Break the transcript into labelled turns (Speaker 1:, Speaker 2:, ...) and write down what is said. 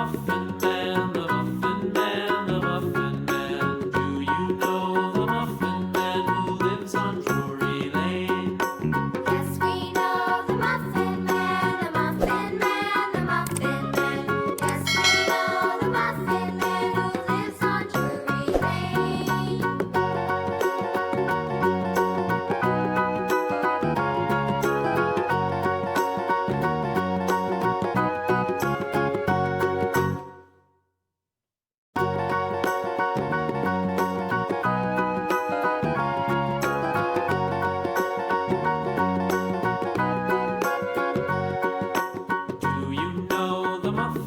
Speaker 1: Muffin Man, the Muffin Man, the Muffin Man. Do you know the Muffin Man who lives on Drury Lane?
Speaker 2: Yes, we know the Muffin Man, the Muffin Man, the Muffin Man. Yes, we know the Muffin Man who lives on Drury Lane.
Speaker 1: Do you know the Muffin